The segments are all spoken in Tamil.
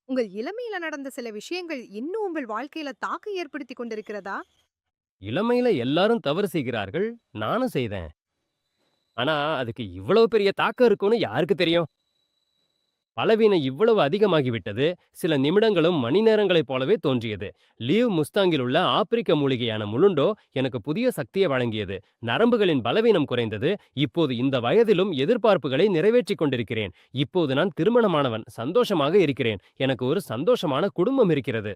உங்கள் இளமையில நடந்த சில விஷயங்கள் இன்னும் உங்கள் வாழ்க்கையில தாக்கம் ஏற்படுத்திக் கொண்டிருக்கிறதா? இளமையில எல்லாரும் தவறு செய்கிறார்கள். நானும் செய்தேன். ஆனா, அதுக்கு இவ்வளவு பெரிய தாக்கம் இருக்கும்னு யாருக்கு தெரியும்? பலவீனம் இவ்வளவு அதிகமாகிவிட்டது. சில நிமிடங்களும் மணி நேரங்களைப் போலவே தோன்றியது. லீவ் முஸ்தாங்கில் உள்ள ஆப்பிரிக்க மூலிகையான முலுண்டோ எனக்கு புதிய சக்தியை வழங்கியது. நரம்புகளின் பலவீனம் குறைந்தது. இப்போது இந்த வயதிலும் எதிர்பார்ப்புகளை நிறைவேற்றிக் கொண்டிருக்கிறேன். இப்போது நான் திருமணமானவன். சந்தோஷமாக இருக்கிறேன். எனக்கு ஒரு சந்தோஷமான குடும்பம் இருக்கிறது.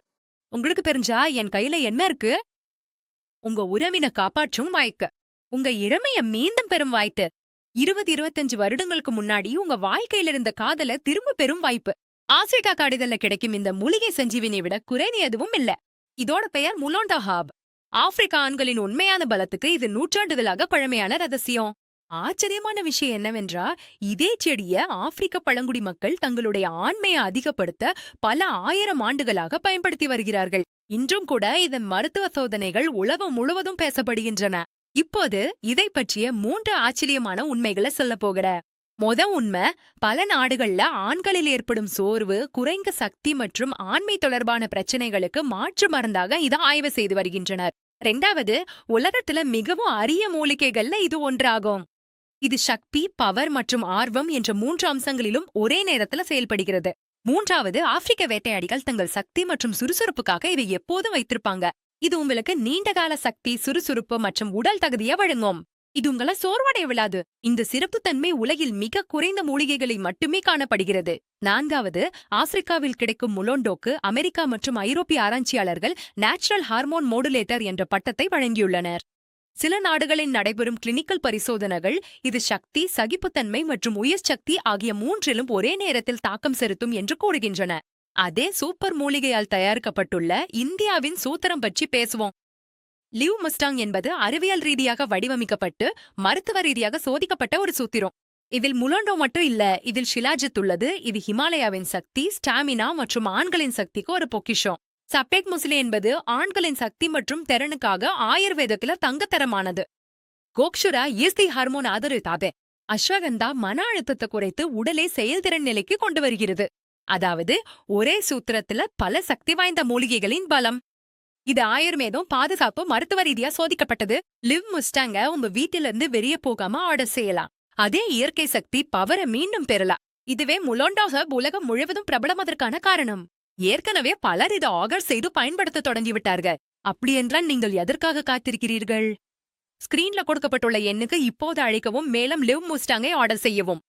உங்களுக்கு தெரிஞ்சா என் கையில என்ன இருக்கு? உங்க உறவின காப்பாற்றும் வாய்க்கு. உங்க இளமைய மீண்டும் பெறும் வாய்ப்பு. 20, 25 வருடங்களுக்கு முன்னாடி உங்க வாழ்க்கையில இருந்த காதல திரும்ப பெறும் வாய்ப்பு. ஆசிரிக்கா காடுகள்ல கிடைக்கும் இந்த மூலிகை சஞ்சீவினை விட குறைவு எதுவும் இல்ல. இதோட பெயர் முலோண்டா ஹாப். ஆப்பிரிக்க ஆண்களின் உண்மையான பலத்துக்கு இது நூற்றாண்டுகளாக பழமையான ரகசியம். ஆச்சரியமான விஷயம் என்னவென்றா, இதே செடிய ஆப்பிரிக்க பழங்குடி மக்கள் தங்களுடைய ஆண்மையை அதிகப்படுத்த பல ஆயிரம் ஆண்டுகளாக பயன்படுத்தி வருகிறார்கள். இன்றும் கூட இதன் மருத்துவ சோதனைகள் உலகம் முழுவதும் பேசப்படுகின்றன. இப்போது இதை பற்றிய 3 ஆச்சரியமான உண்மைகளை சொல்ல போகிற. உண்மை, பல நாடுகள்ல ஆண்களில் ஏற்படும் சோர்வு, குறைந்த சக்தி மற்றும் ஆண்மை தொடர்பான பிரச்சனைகளுக்கு மாற்று மருந்தாக இதை ஆய்வு செய்து வருகின்றனர். 2வது, உலகத்துல மிகவும் அரிய மூலிகைகள்ல இது ஒன்றாகும். இது சக்தி, பவர் மற்றும் ஆர்வம் என்ற 3 அம்சங்களிலும் ஒரே நேரத்துல செயல்படுகிறது. 3வது, ஆப்பிரிக்க வேட்டையாடிகள் தங்கள் சக்தி மற்றும் சுறுசுறுப்புக்காக இதை எப்போதும் வைத்திருப்பாங்க. இது உங்களுக்கு நீண்டகால சக்தி, சுறுசுறுப்பு மற்றும் உடல் தகுதியை வழங்கும். இது உங்களை சோர்வடைய விடாது. இந்த சிறப்புத்தன்மை உலகில் மிக குறைந்த மூலிகைகளில் மட்டுமே காணப்படுகிறது. 4வது, ஆப்பிரிக்காவில் கிடைக்கும் முலோண்டோக்கு அமெரிக்கா மற்றும் ஐரோப்பிய ஆராய்ச்சியாளர்கள் நேச்சுரல் ஹார்மோன் மோடுலேட்டர் என்ற பட்டத்தை வழங்கியுள்ளனர். சில நாடுகளில் நடைபெறும் கிளினிக்கல் பரிசோதனைகள் இது சக்தி, சகிப்புத்தன்மை மற்றும் உயிர் சக்தி ஆகிய 3லும் ஒரே நேரத்தில் தாக்கம் செலுத்தும் என்று கூறுகின்றன. அதே சூப்பர் மூலிகையால் தயாரிக்கப்பட்டுள்ள இந்தியாவின் சூத்திரம் பற்றி பேசுவோம். லிவ் முஸ்டாங் என்பது அறிவியல் ரீதியாக வடிவமைக்கப்பட்டு மருத்துவ ரீதியாக சோதிக்கப்பட்ட ஒரு சூத்திரம். இதில் முலோண்டோ மட்டும் இல்ல, இதில் ஷிலாஜித் உள்ளது. இது ஹிமாலயாவின் சக்தி, ஸ்டாமினா மற்றும் ஆண்களின் சக்திக்கு ஒரு பொக்கிஷம். சப்பேக் முஸ்லி என்பது ஆண்களின் சக்தி மற்றும் திறனுக்காக ஆயுர்வேதத்துல தங்கத்தரமானது. கோக்ஷுரா ஈஸ்தி ஹார்மோன் ஆதரித்தாதே. அஸ்வகந்தா மன அழுத்தத்தை குறைத்து உடலை செயல்திறன் நிலைக்கு கொண்டு வருகிறது. அதாவது ஒரே சூத்திரத்துல பல சக்தி வாய்ந்த மூலிகைகளின் பலம். இது ஆயுர்வேதம், பாதுகாப்பு, மருத்துவ ரீதியா சோதிக்கப்பட்டது. லிவ் முஸ்டாங்க உங்க வீட்டிலிருந்து வெளியே போகாம ஆர்டர் செய்யலாம். அதே இயற்கை சக்தி பவரை மீண்டும் பெறலாம். இதுவே முலோண்டா ஹப் உலகம் முழுவதும் பிரபலமதற்கான காரணம். ஏற்கனவே பலர் இதை ஆர்டர் செய்து பயன்படுத்த தொடங்கிவிட்டார்கள். அப்படியென்றால் நீங்கள் எதற்காக காத்திருக்கிறீர்கள்? ஸ்கிரீன்ல கொடுக்கப்பட்டுள்ள எண்ணுக்கு இப்போது அழைக்கவும், மேலும் லிவ் முஸ்டாங்கை ஆர்டர் செய்யவும்.